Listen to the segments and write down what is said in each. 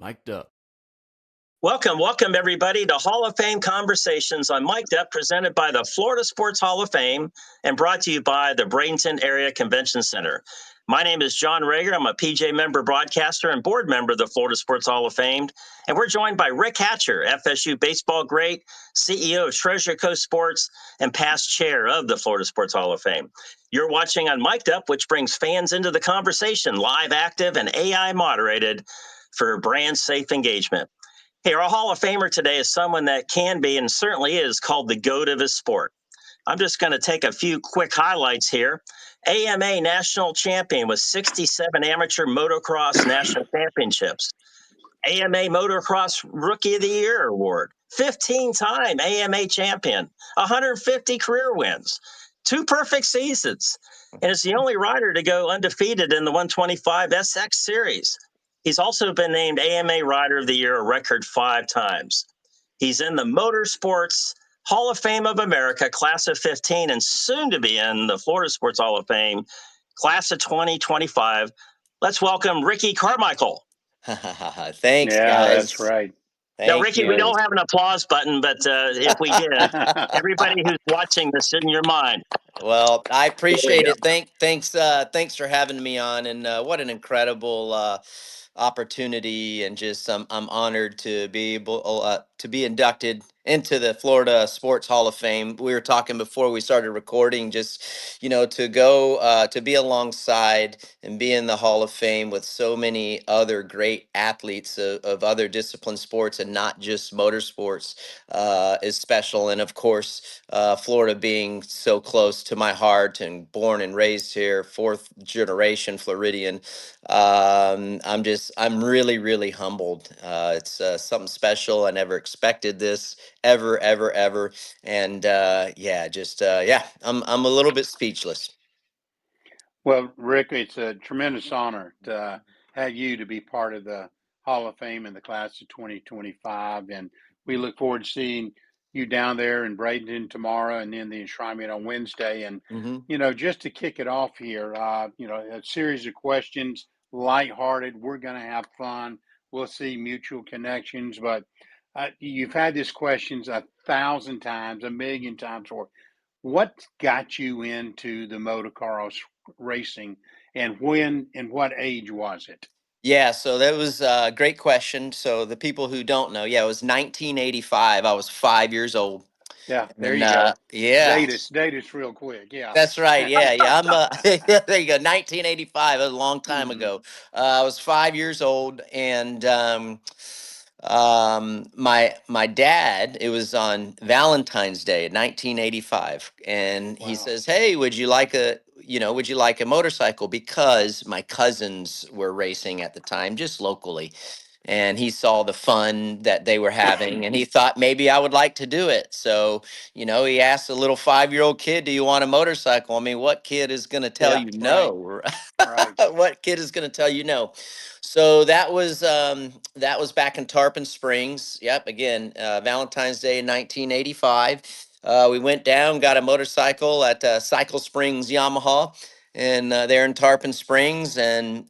Mic'd up. Welcome everybody to Hall of Fame Conversations on Mic'd Up, presented by the Florida Sports Hall of Fame and brought to you by the Bradenton Area Convention Center. My name is John Rager. I'm a PJ member broadcaster and board member of the Florida Sports Hall of Fame. And we're joined by Rick Hatcher, FSU baseball great, CEO of Treasure Coast Sports, and past chair of the Florida Sports Hall of Fame. You're watching on Mic'd Up, which brings fans into the conversation, live, active, and AI moderated for brand safe engagement. Hey, our Hall of Famer today is someone that can be and certainly is called the GOAT of his sport. I'm just going to take a few quick highlights here. AMA national champion with 67 amateur motocross national championships. AMA Motocross Rookie of the Year award. 15-time AMA champion. 150 career wins. 2 perfect seasons. And is the only rider to go undefeated in the 125 SX Series. He's also been named AMA Rider of the Year a record 5 times. He's in the Motorsports Hall of Fame of America, class of 15, and soon to be in the Florida Sports Hall of Fame, class of 2025. Let's welcome Ricky Carmichael. Thanks, yeah, guys. That's right. Now, Ricky, you. we don't have an applause button, but if we did, everybody who's watching this in your mind. Well, I appreciate it. Thanks for having me on, and what an incredible opportunity, and just I'm honored to be able to be inducted into the Florida Sports Hall of Fame. We were talking before we started recording, just to go to be alongside and be in the Hall of Fame with so many other great athletes of other discipline sports and not just motorsports is special. And of course, Florida being so close to my heart and born and raised here, 4th generation Floridian. I'm really, really humbled. It's something special. I never expected this ever. And I'm a little bit speechless. Well, Rick, it's a tremendous honor to have you to be part of the Hall of Fame in the class of 2025. And we look forward to seeing you down there in Bradenton tomorrow and then the enshrinement on Wednesday. And, just to kick it off here, a series of questions, lighthearted. We're going to have fun. We'll see mutual connections. But you've had these questions 1,000 times, 1,000,000 times. Or what got you into the motocross racing, and when and what age was it? Yeah, so that was a great question. So the people who don't know, it was 1985. I was 5 years old. Yeah, there And you go. yeah, Date us real quick. Yeah, that's right. Yeah. I'm there you go. 1985, a long time ago. I was 5 years old, and my dad. It was on Valentine's Day, 1985, and he Wow. says, "Hey, would you like a motorcycle?" Because my cousins were racing at the time, just locally. And he saw the fun that they were having, and he thought maybe I would like to do it. So, he asked a little 5-year-old kid, "Do you want a motorcycle?" I mean, what kid is going to tell Yeah, you right, no? right. What kid is going to tell you no? So that was back in Tarpon Springs. Yep, again, Valentine's Day in 1985. We went down, got a motorcycle at Cycle Springs Yamaha, and there in Tarpon Springs. And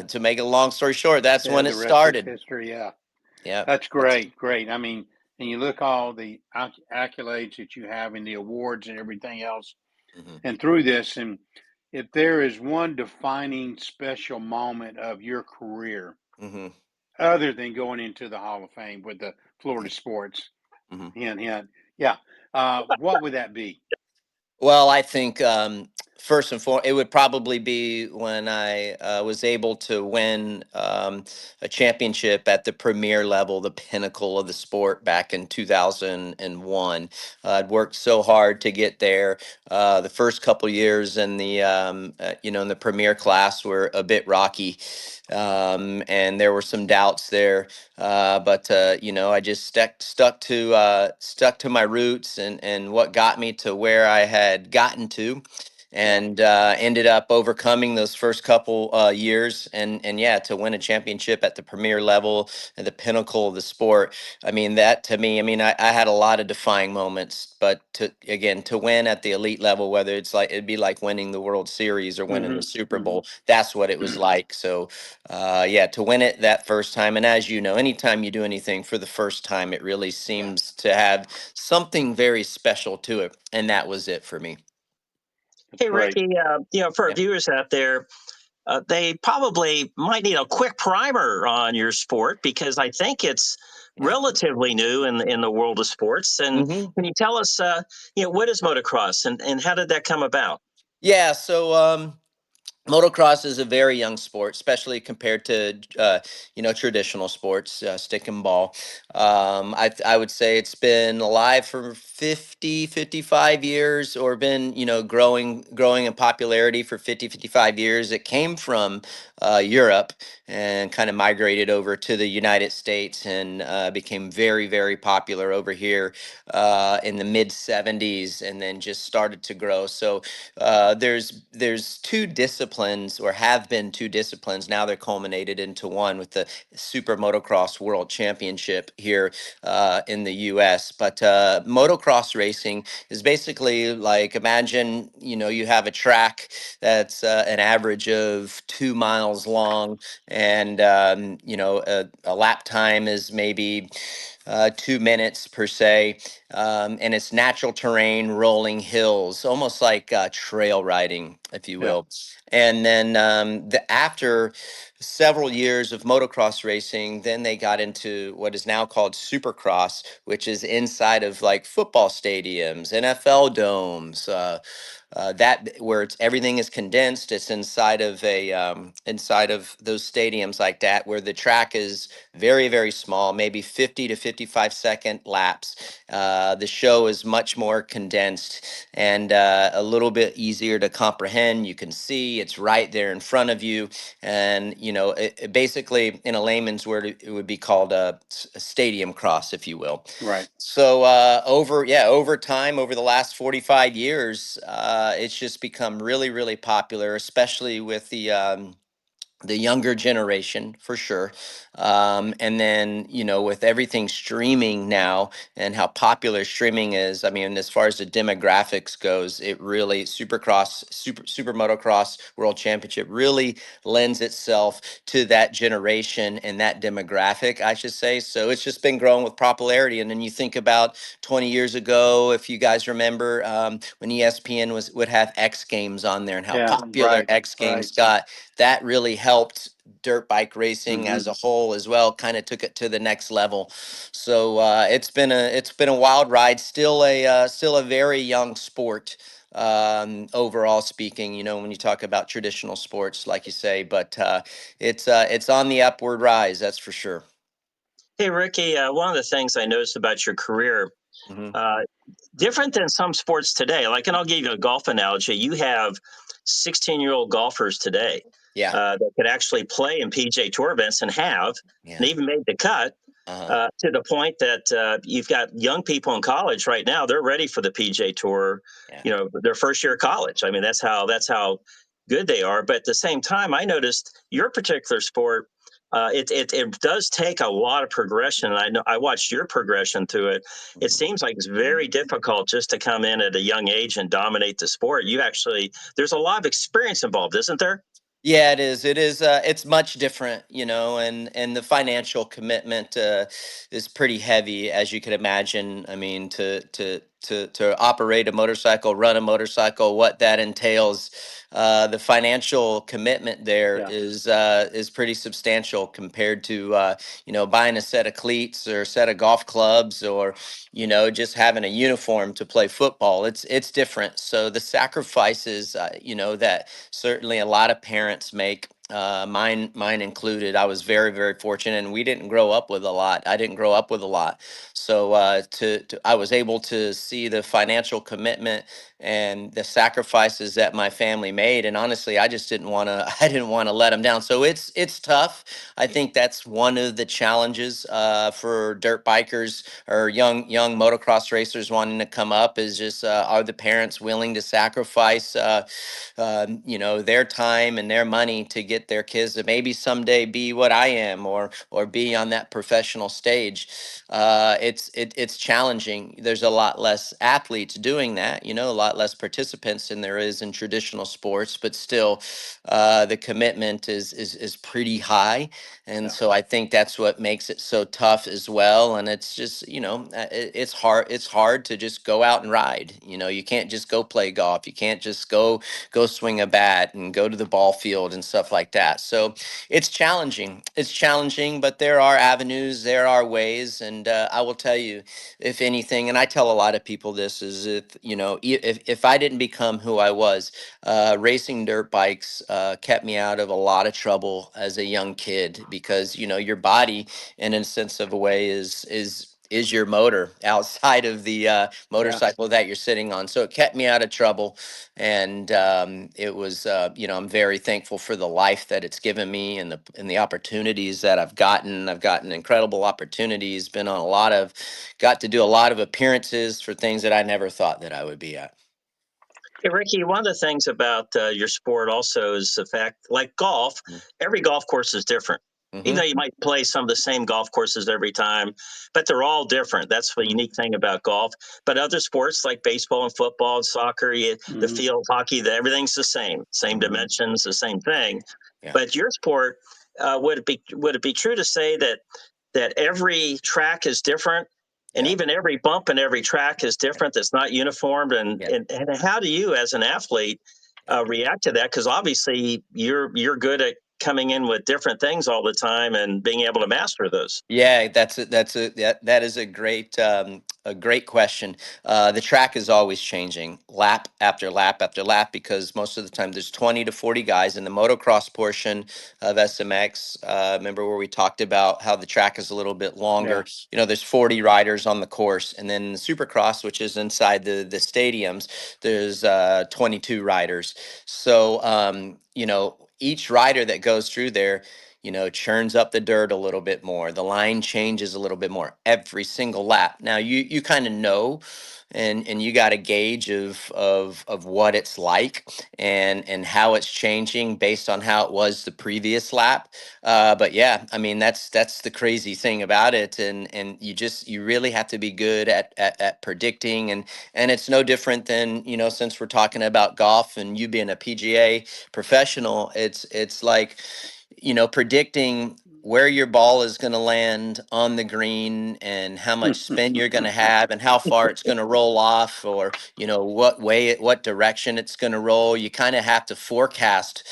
to make a long story short, that's Yeah, when the it rest is started. history. Yeah, Yeah, that's great. I mean, and you look all the accolades that you have in the awards and everything else, and through this, and if there is one defining special moment of your career, other than going into the Hall of Fame with the Florida Sports, hint, hint, yeah, what would that be? Well, I think first and foremost, it would probably be when I was able to win a championship at the premier level, the pinnacle of the sport, back in 2001. I'd worked so hard to get there. The first couple years in the in the premier class were a bit rocky, and there were some doubts there. But I just stuck to my roots and what got me to where I had gotten to. and ended up overcoming those first couple years, and yeah, to win a championship at the premier level, at the pinnacle of the sport. I mean, that to me, I mean, I had a lot of defining moments, but to win at the elite level, whether it's like it'd be like winning the World Series or winning the Super Bowl, that's what it was like. So yeah, to win it that first time, and as you know, anytime you do anything for the first time, it really seems to have something very special to it, and that was it for me. Hey, Great. Ricky, for our Yeah. viewers out there, they probably might need a quick primer on your sport because I think it's Yeah. relatively new in the world of sports. And hmm can you tell us, what is motocross and how did that come about? Yeah. So, motocross is a very young sport, especially compared to traditional sports, stick and ball. I would say it's been alive for 50, 55 years, or been growing in popularity for 50, 55 years. It came from Europe and kind of migrated over to the United States, and became very, very popular over here in the mid 70s, and then just started to grow. So there's two disciplines, or have been two disciplines. Now they're culminated into one with the Super Motocross World Championship here in the U.S. But motocross racing is basically like, imagine you have a track that's an average of 2 miles long, and a lap time is maybe 2 minutes per se, and it's natural terrain, rolling hills, almost like trail riding, if you Yeah. will. And then after several years of motocross racing, then they got into what is now called Supercross, which is inside of like football stadiums, NFL domes. That where it's everything is condensed. It's inside of those stadiums like that, where the track is very, very small, maybe 50 to 55-second laps. The show is much more condensed, and a little bit easier to comprehend. You can see it's right there in front of you, and it basically, in a layman's word, it would be called a stadium cross, if you will. Right. So over time, over the last 45 years, it's just become really, really popular, especially with the younger generation, for sure. And then, with everything streaming now, and how popular streaming is, I mean, as far as the demographics goes, it really, Super Motocross World Championship really lends itself to that generation and that demographic, I should say. So it's just been growing with popularity. And then you think about 20 years ago, if you guys remember, when ESPN would have X Games on there, and how Yeah. popular Right. X Right. Games got. That really helped dirt bike racing Mm-hmm. as a whole as well, kind of took it to the next level. So it's been a wild ride, still a very young sport, overall speaking, when you talk about traditional sports, like you say. But it's on the upward rise, that's for sure. Hey, Ricky, one of the things I noticed about your career, hmm uh, different than some sports today, like, and I'll give you a golf analogy. You have 16-year-old golfers today yeah that could actually play in PJ Tour events and yeah even made the cut. uh-huh To the point that you've got young people in college right now; they're ready for the PJ Tour. yeah Their first year of college. I mean, that's how good they are. But at the same time, I noticed your particular sport. It does take a lot of progression, and I know I watched your progression through it. It mhm. seems like it's very difficult just to come in at a young age and dominate the sport. There's a lot of experience involved, isn't there? Yeah, it is. It is. It's much different, and the financial commitment is pretty heavy, as you can imagine. I mean, to operate a motorcycle, run a motorcycle, what that entails, the financial commitment there Yeah. is pretty substantial compared to buying a set of cleats or a set of golf clubs, or just having a uniform to play football. It's different. So the sacrifices, that certainly a lot of parents make, mine included. I was very, very fortunate, and we didn't grow up with a lot. I didn't grow up with a lot. So I was able to see the financial commitment and the sacrifices that my family made. And honestly, I just didn't want to. I didn't want to let them down. So it's tough. I think that's one of the challenges for dirt bikers or young motocross racers wanting to come up is just are the parents willing to sacrifice their time and their money to get their kids to maybe someday be what I am or be on that professional stage. It's challenging. There's a lot less athletes doing that, a lot less participants than there is in traditional sports, but still the commitment is pretty high. And Yeah. so I think that's what makes it so tough as well. And it's just, it's hard. It's hard to just go out and ride. You can't just go play golf. You can't just go swing a bat and go to the ball field and stuff like that. So it's challenging. It's challenging, but there are avenues, there are ways. And I will tell you, if anything, and I tell a lot of people this, is if I didn't become who I was, racing dirt bikes kept me out of a lot of trouble as a young kid because your body, in a sense of a way, is your motor outside of the Yeah. motorcycle that you're sitting on. So it kept me out of trouble, and it was I'm very thankful for the life that it's given me and the opportunities that I've gotten. I've gotten incredible opportunities. Been on got to do a lot of appearances for things that I never thought that I would be at. Hey, Ricky, one of the things about your sport also is the fact, like golf, every golf course is different. Even Mm-hmm. though you might play some of the same golf courses every time, but they're all different. That's the Mm-hmm. unique thing about golf. But other sports like baseball and football and soccer, the Mm-hmm. field, hockey, everything's the same Mm-hmm. dimensions, the same thing. Yeah. But your sport, would it be true to say that every track is different? And Yeah. even every bump and every track is different. That's not uniformed. And Yeah. and how do you, as an athlete, react to that? Because obviously you're good at coming in with different things all the time and being able to master those. Yeah, that is a great question. The track is always changing, lap after lap after lap, because most of the time there's 20 to 40 guys in the motocross portion of SMX. Remember where we talked about how the track is a little bit Yeah. longer? There's 40 riders on the course, and then the Supercross, which is inside the stadiums, there's 22 riders. So each rider that goes through there churns up the dirt a little bit more. The line changes a little bit more every single lap. Now you kind of know, and you got a gauge of what it's like and how it's changing based on how it was the previous lap. But yeah, I mean that's the crazy thing about it, and you really have to be good at predicting, and it's no different than since we're talking about golf and you being a PGA professional, it's like predicting where your ball is going to land on the green and how much spin you're going to have and how far it's going to roll off, or what direction it's going to roll. You kind of have to forecast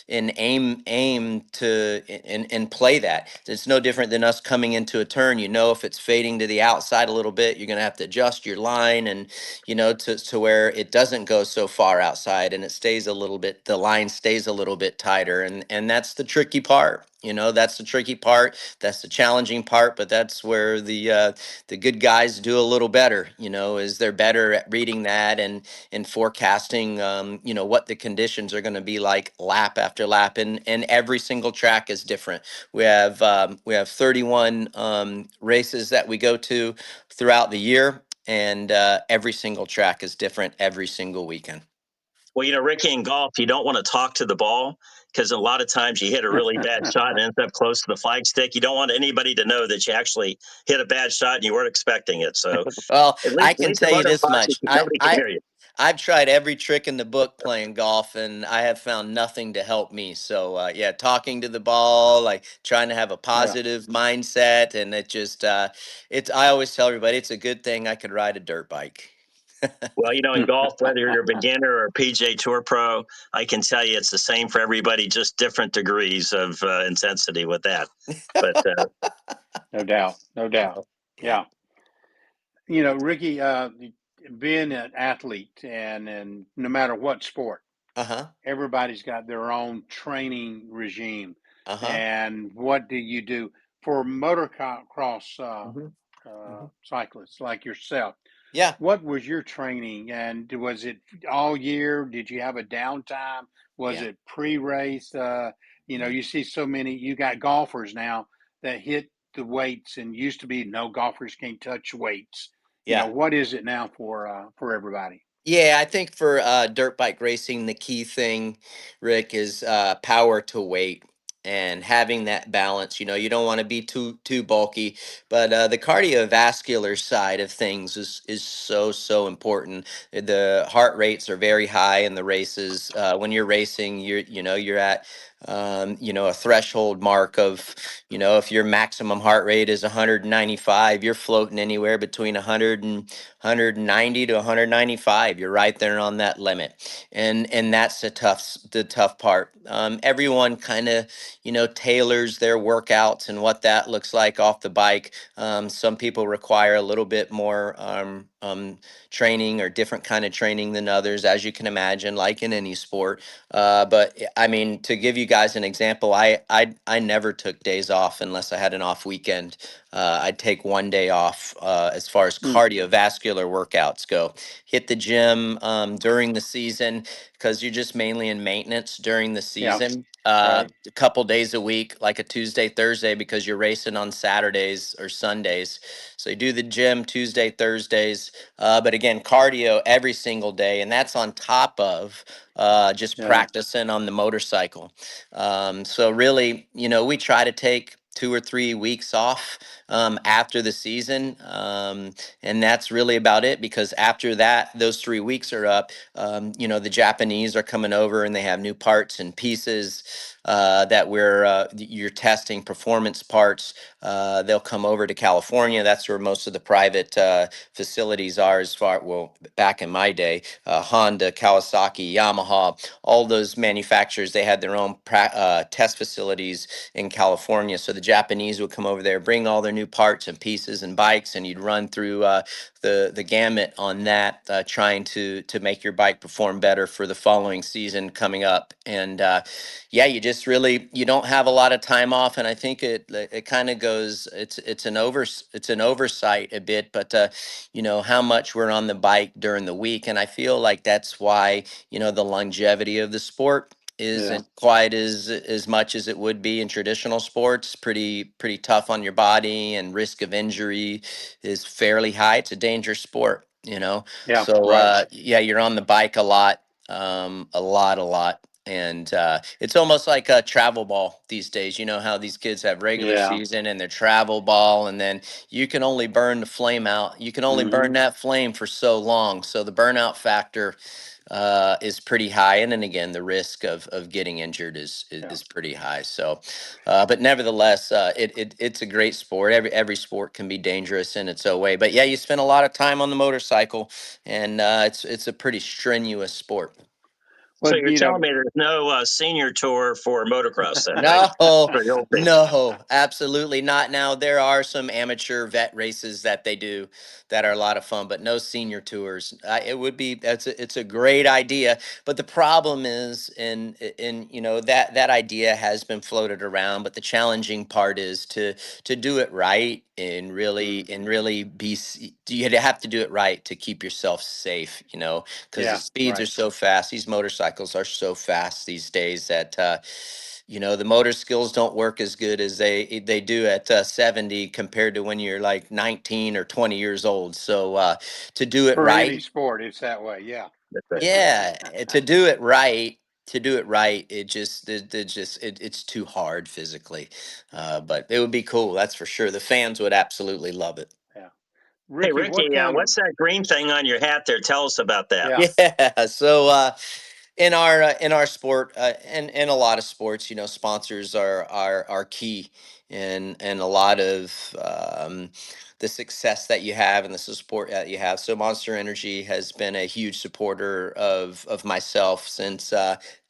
and aim to and play that. It's no different than us coming into a turn. If it's fading to the outside a little bit, you're going to have to adjust your line and to where it doesn't go so far outside and it stays a little bit, the line stays a little bit tighter. And that's the tricky part. That's the tricky part. That's the challenging part, but that's where the good guys do a little better, is they're better at reading that and forecasting, what the conditions are going to be like lap after lap. And every single track is different. We have 31 races that we go to throughout the year, and every single track is different every single weekend. Well, Ricky, in golf, you don't want to talk to the ball because a lot of times you hit a really bad shot and ends up close to the flagstick. You don't want anybody to know that you actually hit a bad shot and you weren't expecting it. So Well, at I least, at can least the tell you this motocross, much. nobody can hear you. I've tried every trick in the book playing golf, and I have found nothing to help me. So yeah, talking to the ball, like trying to have a Yeah. positive mindset, and it's. I always tell everybody it's a good thing I could ride a dirt bike. Well, in golf, whether you're a beginner or a PGA Tour pro, I can tell you it's the same for everybody, just different degrees of intensity with that. But No doubt. No doubt. Yeah. Yeah. Ricky, being an athlete and no matter what sport, Uh huh. everybody's got their own training regime. Uh huh. And what do you do for motocross Hmm. Hmm. cyclists like yourself? Yeah. What was your training, and was it all year? Did you have a downtime? Was Yeah. it pre-race? Yeah. You see so many. You got golfers now that hit the weights, and used to be no golfers can't touch weights. Yeah. What is it now for everybody? Yeah, I think for dirt bike racing, the key thing, Rick, is power to weight and having that balance. You don't want to be too bulky, but the cardiovascular side of things is so important. The heart rates are very high in the races. When you're racing, you're at a threshold mark of, if your maximum heart rate is 195, you're floating anywhere between 190 to 195. You're right there on that limit, and that's the tough part. Everyone kind of tailors their workouts and what that looks like off the bike. Some people require a little bit more training or different kind of training than others, as you can imagine, like in any sport. But I mean, to give you guys an example, I never took days off unless I had an off weekend. I'd take one day off as far as Hmm. cardiovascular workouts go. Hit the gym during the season because you're just mainly in maintenance during the Yeah, season. right. A couple days a week, like a Tuesday, Thursday, because you're racing on Saturdays or Sundays. So you do the gym Tuesday, Thursdays, but again, cardio every single day, and that's on top of just Yeah, practicing on the motorcycle. So really, we try to take 2 or 3 weeks off after the season. And that's really about it, because after that, those 3 weeks are up, the Japanese are coming over and they have new parts and pieces that you're testing performance parts. They'll come over to California. That's where most of the private facilities are, well, back in my day, Honda, Kawasaki, Yamaha, all those manufacturers, they had their own test facilities in California. So the Japanese would come over there, bring all their new parts and pieces and bikes, and you'd run through the gamut on that, trying to make your bike perform better for the following season coming up. And yeah, you don't have a lot of time off, and I think it kind of goes. It's an oversight a bit, but how much we're on the bike during the week, and I feel like that's why the longevity of the sport yeah, isn't quite as much as it would be in traditional sports. Pretty tough on your body, and risk of injury is fairly high. It's a dangerous sport, yeah, so right. yeah, you're on the bike a lot, a lot. And it's almost like a travel ball these days. You know how these kids have regular Yeah. season and their travel ball, and then you can only burn the flame out. You can only Hmm. burn that flame for so long. So the burnout factor is pretty high, and then again, the risk of getting injured is, Yeah. is pretty high. So, but nevertheless, it's a great sport. Every sport can be dangerous in its own way. But yeah, you spend a lot of time on the motorcycle, and it's a pretty strenuous sport. So Well, you're telling me there's no senior tour for motocross then, right? No, For the old days. no, absolutely not. Now there are some amateur vet races that they do that are a lot of fun, but no senior tours. It would be it's a great idea, but the problem is, in that idea has been floated around, but the challenging part is to do it right, Mm, and really you have to do it right to keep yourself safe, because the yeah, speeds are right. so fast. These motorcycles are so fast these days that the motor skills don't work as good as they do at 70, compared to when you're like 19 or 20 years old. So to do it For any right, sport, it's that way. Yeah. That's it. yeah, to do it right. To do it right, it's too hard physically, but it would be cool. That's for sure. The fans would absolutely love it. Yeah. Hey, Ricky, Ricky, what kind of, what's that green thing on your hat there? Tell us about that. yeah, Yeah. So in our sport, and a lot of sports, sponsors are key in a lot of the success that you have and the support that you have. So Monster Energy has been a huge supporter of myself since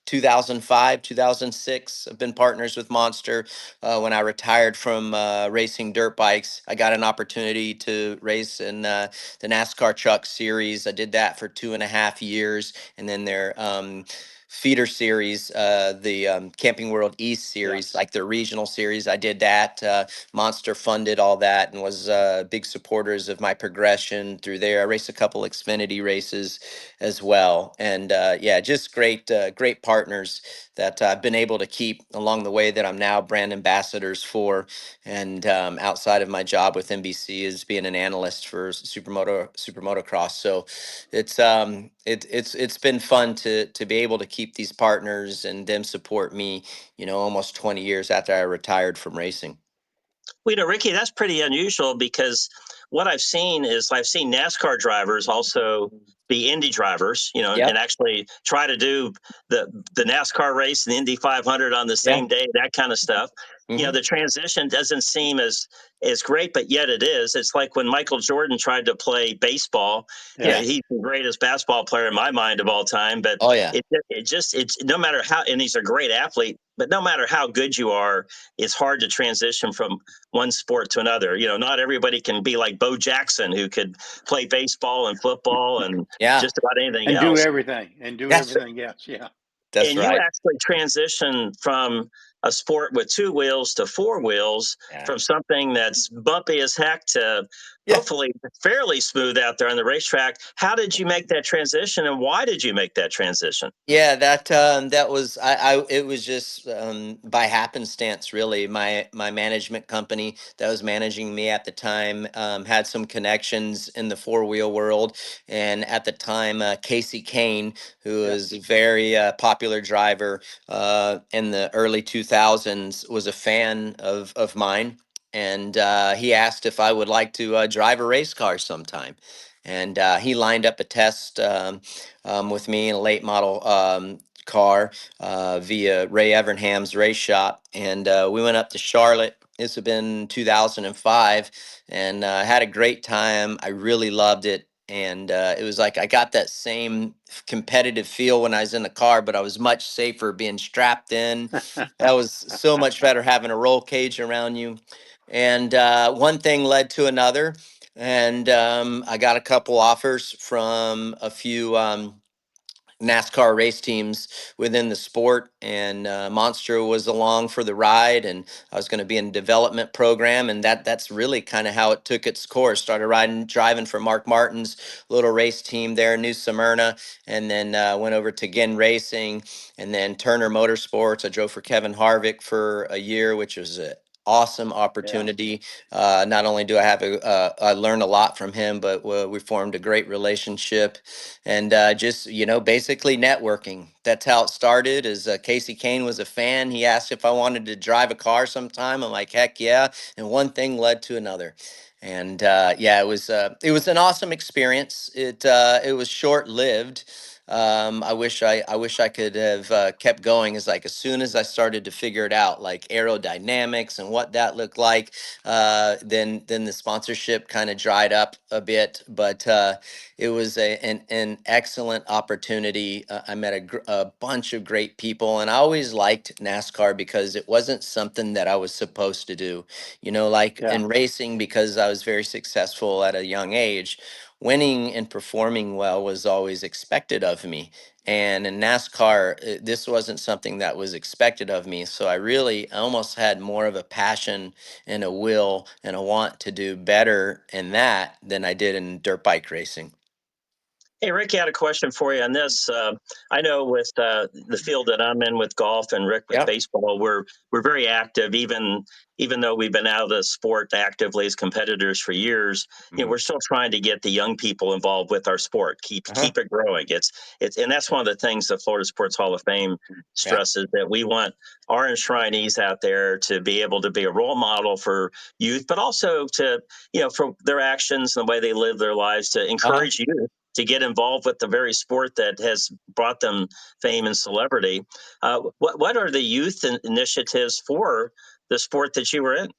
2005, 2006. I've been partners with Monster. When I retired from racing dirt bikes, I got an opportunity to race in the NASCAR Truck Series. I did that for 2.5 years, and then their feeder series, the Camping World East series, Yes. like the regional series. I did that. Monster funded all that and was big supporters of my progression through there. I raced a couple Xfinity races as well, and yeah, just great partners that I've been able to keep along the way that I'm now brand ambassadors for. And outside of my job with NBC is being an analyst for Super Motocross. So it's been fun to be able to keep these partners and them support me, almost 20 years after I retired from racing. Well, Ricky, that's pretty unusual because what I've seen is I've seen NASCAR drivers also be Indy drivers, and Yep. actually try to do the NASCAR race and the Indy 500 on the Yeah. same day, that kind of stuff. Hmm. The transition doesn't seem as great, but yet it is. It's like when Michael Jordan tried to play baseball. Yeah. He's the greatest basketball player in my mind of all time, but Oh yeah. it's no matter how, and he's a great athlete, but no matter how good you are, it's hard to transition from one sport to another. Not everybody can be like Bo Jackson, who could play baseball and football and Yeah. just about anything And do else. everything and do That's everything else. Yeah. that's And you right. actually transition from a sport with two wheels to four wheels, Yeah. from something that's bumpy as heck to Yeah. hopefully fairly smooth out there on the racetrack. How did you make that transition, and why did you make that transition? Yeah, that was it was just by happenstance, really. My management company that was managing me at the time had some connections in the four-wheel world, and at the time, Casey Kane, who Yeah. was a very popular driver in the early 2000s, was a fan of mine, and he asked if I would like to drive a race car sometime, and he lined up a test. With me in a late model car via Ray Evernham's race shop. And we went up to Charlotte. This had been 2005 and had a great time. I really loved it. And it was like I got that same competitive feel when I was in the car, but I was much safer being strapped in. That was so much better having a roll cage around you. And one thing led to another. And I got a couple offers from a few NASCAR race teams within the sport, and Monster was along for the ride, and I was going to be in a development program, and that's really kind of how it took its course. Started driving for Mark Martin's little race team there in New Smyrna, and then went over to Ginn Racing, and then Turner Motorsports. I drove for Kevin Harvick for a year, which was a awesome Yeah. opportunity. Not only do I have I learned a lot from him, but we formed a great relationship, and just basically networking. That's how it started. Is Casey Kane was a fan. He asked if I wanted to drive a car sometime. I'm like, heck yeah! And one thing led to another. And yeah, it was an awesome experience. It was short lived. I wish I could have kept going. Is like as soon as I started to figure it out, like aerodynamics and what that looked like, then the sponsorship kind of dried up a bit. But it was an excellent opportunity. I met a bunch of great people, and I always liked NASCAR because it wasn't something that I was supposed to do. Like Yeah. in racing, because I was very successful at a young age, winning and performing well was always expected of me. And in NASCAR, this wasn't something that was expected of me. So I almost had more of a passion and a will and a want to do better in that than I did in dirt bike racing. Hey, Ricky, I had a question for you on this. I know with the field that I'm in with golf, and Rick with Yep. baseball, we're very active. Even though we've been out of the sport actively as competitors for years, Mhm. we're still trying to get the young people involved with our sport. Keep Uh-huh. keep it growing. And that's one of the things the Florida Sports Hall of Fame Yeah. stresses, that we want our enshrinees out there to be able to be a role model for youth, but also to for their actions and the way they live their lives, to Uh-huh. encourage youth to get involved with the very sport that has brought them fame and celebrity. What are the youth initiatives for the sport that you were in?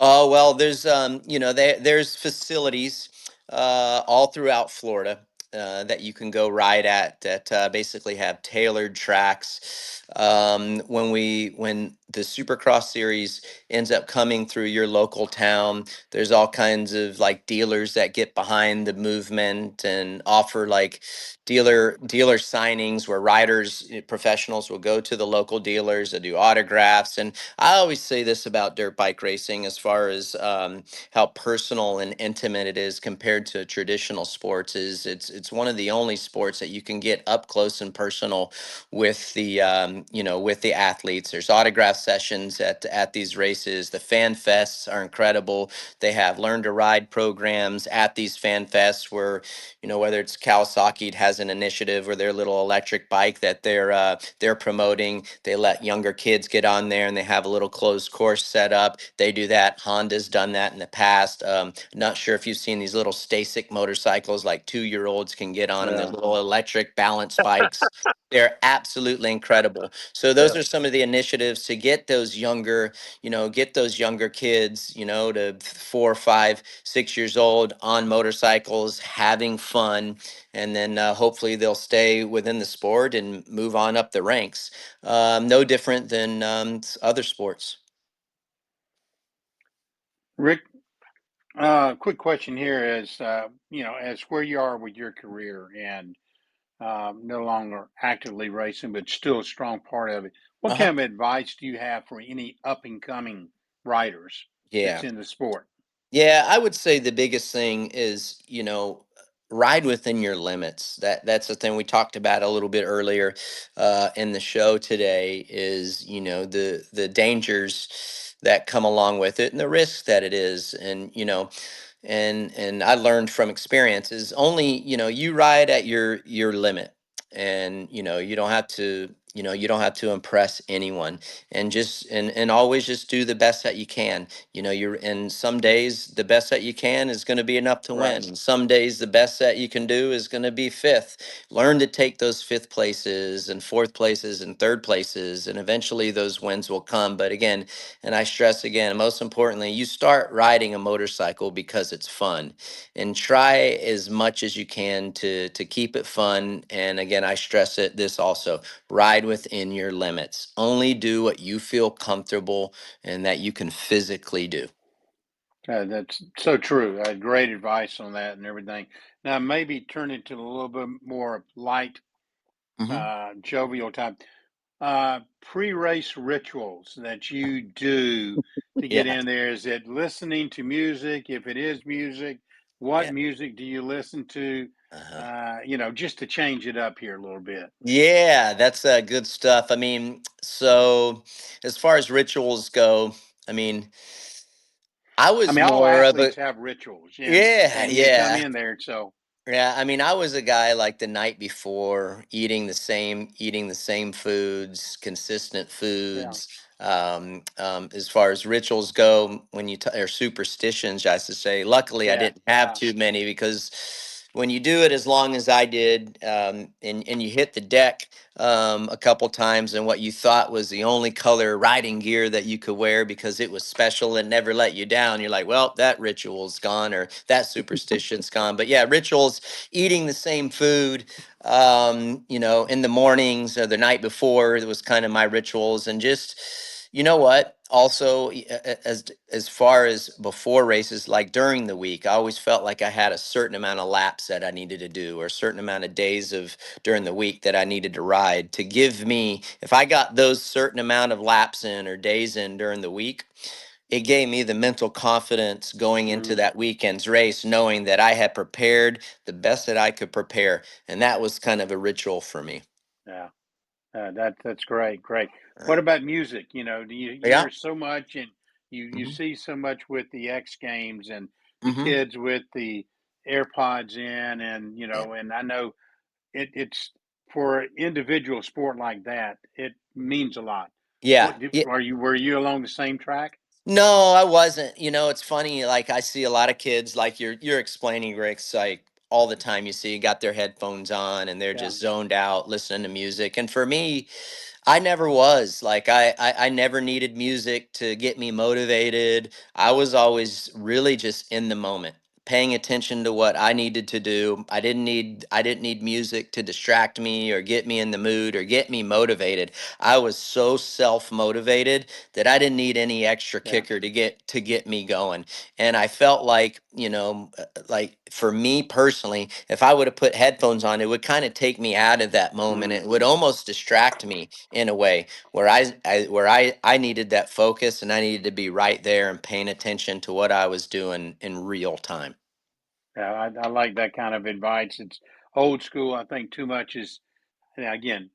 Oh well, there's there's facilities all throughout Florida. that you can go ride at that basically have tailored tracks. When the Supercross series ends up coming through your local town, there's all kinds of like dealers that get behind the movement and offer like dealer signings where riders, professionals will go to the local dealers to do autographs. And I always say this about dirt bike racing as far as how personal and intimate it is compared to traditional sports. Is it's one of the only sports that you can get up close and personal with the with the athletes. There's autograph sessions at these races. The fan fests are incredible. They have learn to ride programs at these fan fests where, whether it's Kawasaki has an initiative or their little electric bike that they're promoting. They let younger kids get on there and they have a little closed course set up. They do that. Honda's done that in the past. Not sure if you've seen these little Stasic motorcycles like 2-year-olds can get on them. They're Yeah. little electric balance bikes. They're absolutely incredible. So those Yeah. are some of the initiatives to get those younger kids, to 4, 5, 6 years old on motorcycles, having fun, and then hopefully they'll stay within the sport and move on up the ranks. No different than other sports. Rick, quick question here is, as where you are with your career and no longer actively racing, but still a strong part of it. What Uh-huh. kind of advice do you have for any up and coming riders that's Yeah. in the sport? Yeah, I would say the biggest thing is, ride within your limits. That's the thing we talked about a little bit earlier in the show today is, the dangers that come along with it and the risks that it is. And I learned from experience is only, you ride at your limit, and you don't have to impress anyone, and always just do the best that you can. You're and some days the best that you can is going to be enough to Right. win, and some days the best that you can do is going to be fifth. Learn to take those fifth places and fourth places and third places, and eventually those wins will come. But again, and I stress again, most importantly, you start riding a motorcycle because it's fun, and try as much as you can to keep it fun. And again, I stress it this also: ride within your limits. Only do what you feel comfortable and that you can physically do. That's so true. Great advice on that and everything. Now, maybe turn it to a little bit more light, Hmm. jovial type. Pre-race rituals that you do to get Yeah. in there. Is it listening to music? If it is music, what Yeah. music do you listen to? Uh-huh. Just to change it up here a little bit. Yeah, that's good stuff. I mean, so as far as rituals go, I mean, I I was mean, all more of a athletes have rituals, yeah, and you come yeah. in there, so Yeah, I mean, I was a guy like the night before eating the same foods, consistent yeah, foods. As far as rituals go, or superstitions, I should say. Luckily, I yeah, didn't have yeah, too many because when you do it as long as I did, and you hit the deck a couple times and what you thought was the only color riding gear that you could wear because it was special and never let you down, you're like, well, that ritual's gone or that superstition's gone. But yeah, rituals, eating the same food, in the mornings or the night before, it was kind of my rituals. And just, you know what? Also, as far as before races, like during the week, I always felt like I had a certain amount of laps that I needed to do, or a certain amount of days of during the week that I needed to ride to give me, if I got those certain amount of laps in or days in during the week, it gave me the mental confidence going into mhm, that weekend's race, knowing that I had prepared the best that I could prepare. And that was kind of a ritual for me. yeah. That's great, great. What Uh, about music? Do you yeah. hear so much and you Hmm. see so much with the X Games and the Hmm. kids with the AirPods in, and Yeah. and I know it's for an individual sport like that, it means a lot. Yeah. Yeah. Were you along the same track? No, I wasn't. It's funny. Like I see a lot of kids, like you're explaining, Rick's like all the time. You see, got their headphones on and they're Yeah, just zoned out, listening to music. And for me, I never was like I never needed music to get me motivated. I was always really just in the moment. paying attention to what I needed to do. I didn't need music to distract me or get me in the mood or get me motivated. I was so self-motivated that I didn't need any extra Yeah. kicker to get me going. And I felt like, like for me personally, if I would have put headphones on, it would kind of take me out of that moment. Mm. It would almost distract me in a way where I needed that focus, and I needed to be right there and paying attention to what I was doing in real time. Yeah, I like that kind of advice. It's old school. I think too much is, yeah, again,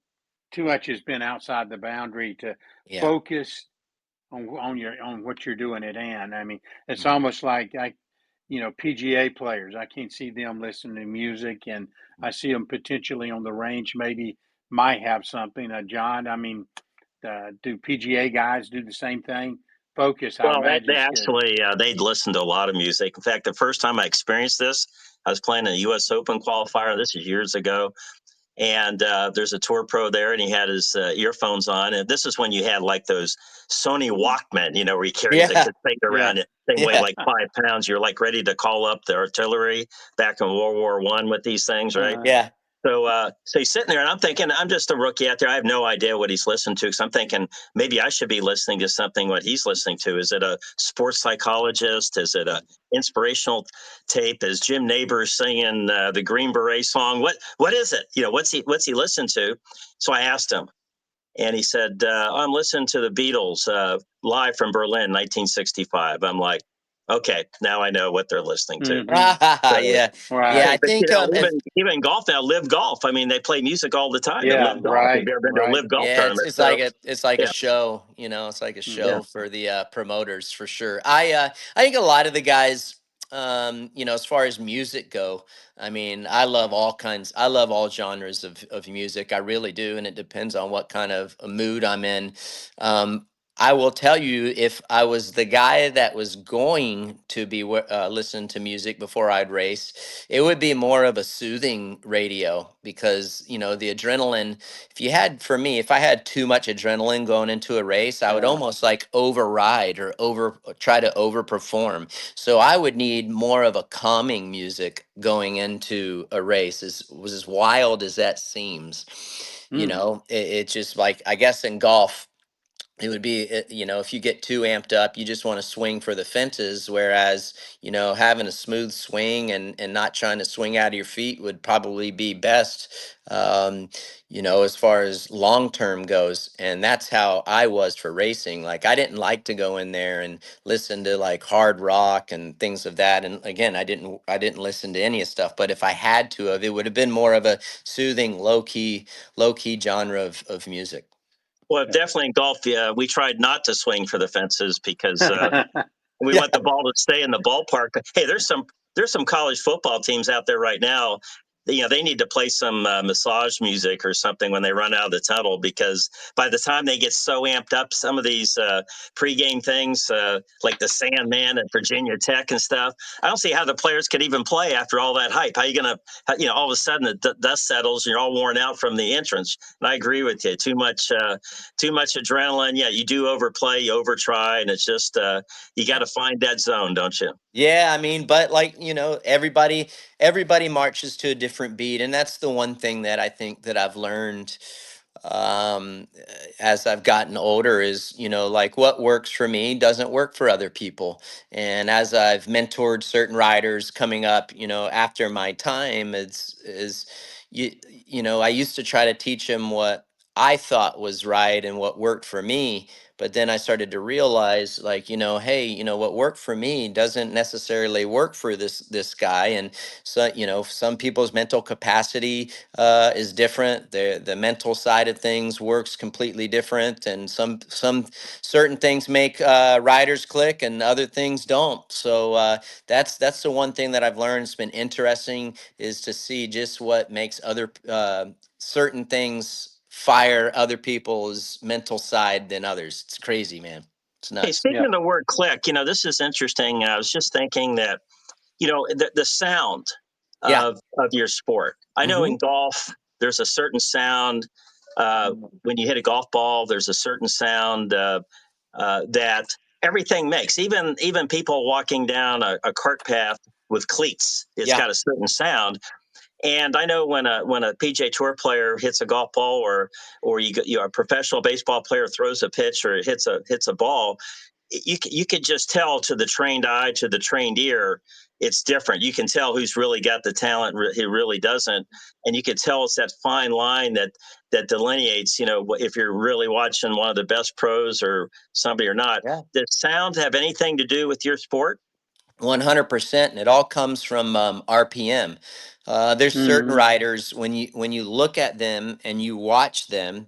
too much has been outside the boundary to Yeah. focus on what you're doing at hand. I mean, it's Mhm. almost like PGA players. I can't see them listening to music, and I see them potentially on the range. Maybe might have something. John, I mean, do PGA guys do the same thing? Focus, I Well, they imagine, is good. actually they'd listen to a lot of music. In fact, the first time I experienced this, I was playing a U.S. Open qualifier. This is years ago, and there's a tour pro there, and he had his earphones on. And this is when you had like those Sony Walkman, where you carry the Yeah. cassette Yeah. around. It thing weighed Yeah. like 5 pounds. You're like ready to call up the artillery back in World War I with these things, right? Uh, Yeah. So he's sitting there, and I'm thinking, I'm just a rookie out there. I have no idea what he's listening to. Because I'm thinking maybe I should be listening to something what he's listening to. Is it a sports psychologist? Is it a inspirational tape? Is Jim Neighbors singing the Green Beret song? What is it? What's he listening to? So I asked him, and he said, I'm listening to the Beatles live from Berlin, 1965. I'm like, okay, now I know what they're listening to. hmm So, Yeah. Yeah. Right. I but think if even golf now, live golf. I mean, they play music all the time at Yeah. live golf. Have Right. you ever been to a Right. live golf yeah, tournament? it's like a Yeah, show, it's like a hmm yeah. show for the promoters for sure. I think a lot of the guys, as far as music go, I mean, I love all genres of music. I really do, and it depends on what kind of a mood I'm in. Um, I will tell you, if I was the guy that was going to be listening to music before I'd race, it would be more of a soothing radio, because the adrenaline, for me, if I had too much adrenaline going into a race, I would Yeah. almost like override or try to overperform. So I would need more of a calming music going into a race. As wild as that seems, Mm. it just, like, I guess in golf, it would be, if you get too amped up, you just want to swing for the fences, whereas having a smooth swing and not trying to swing out of your feet would probably be best, as far as long term goes. And that's how I was for racing. Like, I didn't like to go in there and listen to like hard rock and things of that. And again, I didn't listen to any of stuff, but if I had to have, it would have been more of a soothing, low key genre of music. Well, definitely in golf, we tried not to swing for the fences because Yeah. we Yeah. want the ball to stay in the ballpark. Hey, there's some college football teams out there right now. They need to play some massage music or something when they run out of the tunnel, because by the time they get so amped up, some of these pregame things, like the Sandman at Virginia Tech and stuff, I don't see how the players could even play after all that hype. How you gonna, all of a sudden the dust settles and you're all worn out from the entrance. And I agree with you. Too much adrenaline. Yeah, you do overplay, you overtry, and it's just you got to find that zone, don't you? Yeah, I mean, but like, everybody marches to a different beat, and that's the one thing that I think that I've learned, as I've gotten older, is, like, what works for me doesn't work for other people. And as I've mentored certain riders coming up, after my time, I used to try to teach them what I thought was right and what worked for me. But then I started to realize, like, hey, what worked for me doesn't necessarily work for this guy. And so, some people's mental capacity is different. The mental side of things works completely different, and some certain things make riders click, and other things don't. So that's the one thing that I've learned. It's been interesting, is to see just what makes other certain things fire other people's mental side than others. It's crazy, man. It's Hey, nuts. speaking of the word click, this is interesting. I was just thinking that the sound Yeah. of your sport. I know Hmm. in golf there's a certain sound when you hit a golf ball. There's a certain sound that everything makes. Even people walking down a cart path with cleats. It's Yeah. got a certain sound. And I know when a PGA Tour player hits a golf ball, or a professional baseball player throws a pitch or hits a ball, you could just tell to the trained eye, to the trained ear, it's different. You can tell who's really got the talent, who really doesn't, and you could tell it's that fine line that delineates, if you're really watching one of the best pros or somebody or not. Yeah. Does sound have anything to do with your sport? 100%, and it all comes from RPM. There's certain Mm-hmm. riders, when you look at them and you watch them,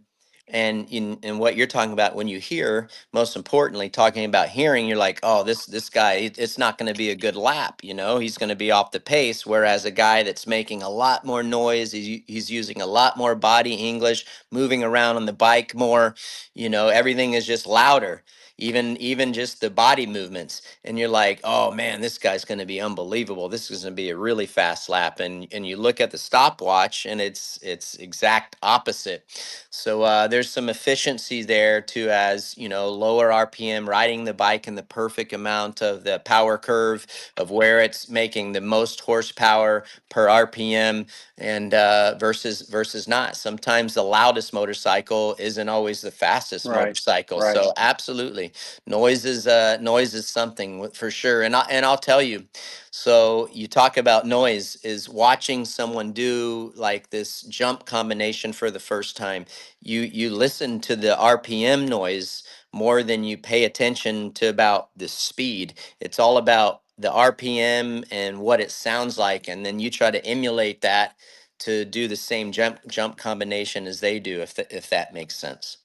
and in what you're talking about, when you hear, most importantly, talking about hearing, you're like, oh, this guy, it's not going to be a good lap. He's going to be off the pace. Whereas a guy that's making a lot more noise, he's using a lot more body English, moving around on the bike more. Everything is just louder, even just the body movements, and you're like, oh man, this guy's going to be unbelievable, this is going to be a really fast lap, and you look at the stopwatch and it's exact opposite. So there's some efficiency there too, as lower RPM, riding the bike in the perfect amount of the power curve of where it's making the most horsepower per RPM, and versus not. Sometimes the loudest motorcycle isn't always the fastest Right. motorcycle. Right. So absolutely, noise is something for sure. And I'll tell you. So you talk about noise, is watching someone do like this jump combination for the first time. You listen to the RPM noise more than you pay attention to about the speed. It's all about the RPM and what it sounds like, and then you try to emulate that to do the same jump combination as they do, if that makes sense.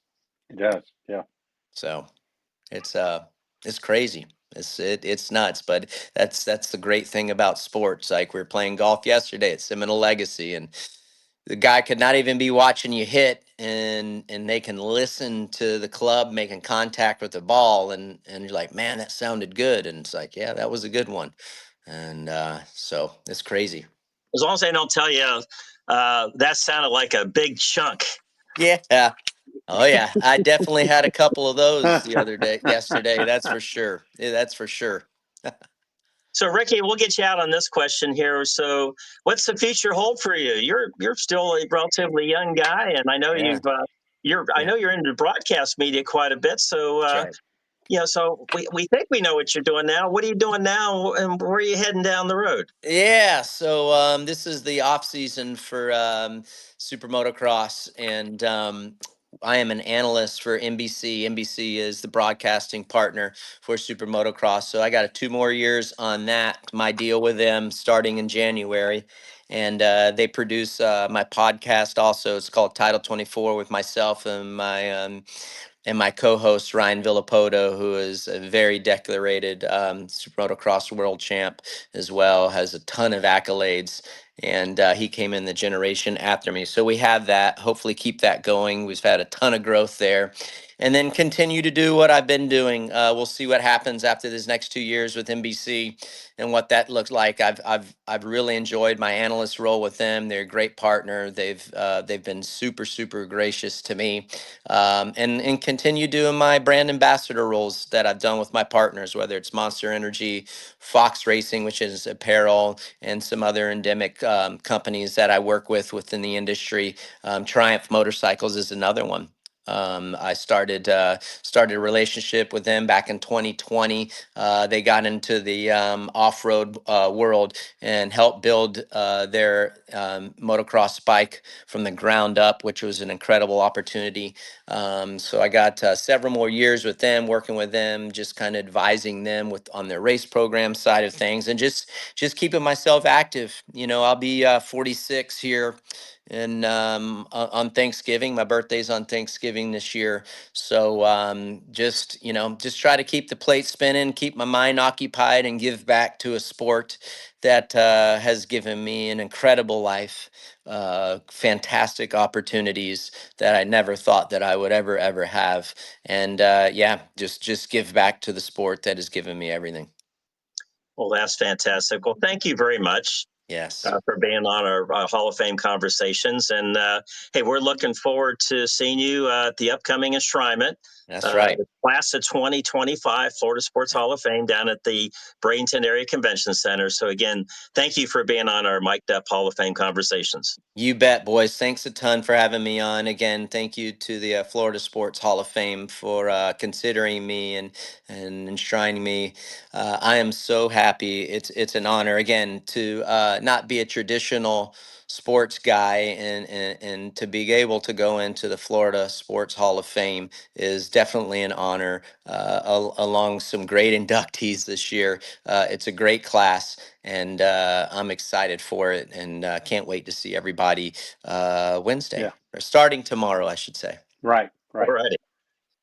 It does. Yeah. So it's crazy. It's nuts, but that's the great thing about sports. Like, we were playing golf yesterday at Seminole Legacy, and the guy could not even be watching you hit, and they can listen to the club making contact with the ball, and you're like, man, that sounded good, and it's like, yeah, that was a good one. And so it's crazy. As long as they don't tell you that sounded like a big chunk. Yeah. Oh yeah, I definitely had a couple of those yesterday. That's for sure. Yeah, that's for sure. So, Ricky, we'll get you out on this question here. So, what's the future hold for you? You're still a relatively young guy, and I know Yeah, yeah, you're into broadcast media quite a bit. So, that's right. so we think we know what you're doing now. What are you doing now, and where are you heading down the road? Yeah, so this is the off season for Super Motocross, and I am an analyst for NBC. NBC is the broadcasting partner for Super Motocross, so I got 2 more years on that. My deal with them starting in January, and they produce my podcast also. It's called Title 24 with myself and my co-host Ryan Villapoto, who is a very decorated Super Motocross world champ as well, has a ton of accolades, and he came in the generation after me. So we have that. Hopefully, keep that going. We've had a ton of growth there, and then continue to do what I've been doing. We'll see what happens after this next 2 years with NBC and what that looks like. I've really enjoyed my analyst role with them. They're a great partner. They've been super gracious to me, and continue doing my brand ambassador roles that I've done with my partners, whether it's Monster Energy, Fox Racing, which is apparel, and some other endemic companies that I work with within the industry. Triumph Motorcycles is another one. I started a relationship with them back in 2020. They got into the off-road world and helped build their motocross bike from the ground up, which was an incredible opportunity. So I got several more years with them, working with them, just kind of advising them on their race program side of things, and just keeping myself active. I'll be 46 here, and on Thanksgiving. My birthday's on Thanksgiving this year, so just try to keep the plate spinning, keep my mind occupied, and give back to a sport that has given me an incredible life, fantastic opportunities that I never thought that I would ever have, and yeah, just give back to the sport that has given me everything. Well, that's fantastic. Well, thank you very much. Yes. For being on our Hall of Fame conversations. And hey, we're looking forward to seeing you at the upcoming enshrinement. That's right. The class of 2025 Florida Sports Hall of Fame down at the Bradenton Area Convention Center. So again, thank you for being on our Mike Depp Hall of Fame conversations. You bet, boys. Thanks a ton for having me on. Again, thank you to the Florida Sports Hall of Fame for considering me and enshrining me. I am so happy. It's an honor again to not be a traditional sports guy and to be able to go into the Florida Sports Hall of Fame is definitely an honor. Along some great inductees this year, it's a great class, and I'm excited for it, and can't wait to see everybody Wednesday, Yeah. or starting tomorrow, I should say. Right. All Right. righty.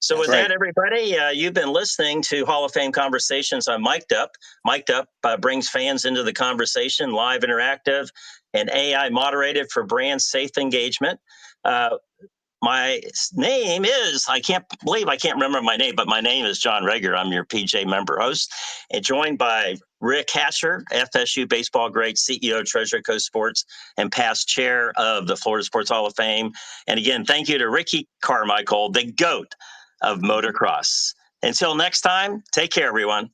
So with Yes. Great. that, everybody, you've been listening to Hall of Fame Conversations on Mic'd Up. Mic'd Up brings fans into the conversation, live, interactive, and AI moderated for brand safe engagement. My name is, I can't believe I can't remember my name, but my name is John Reger. I'm your PJ member host, and joined by Rick Hatcher, FSU baseball great, CEO, Treasurer Coast Sports, and past chair of the Florida Sports Hall of Fame. And again, thank you to Ricky Carmichael, the GOAT of motocross. Until next time, take care, everyone.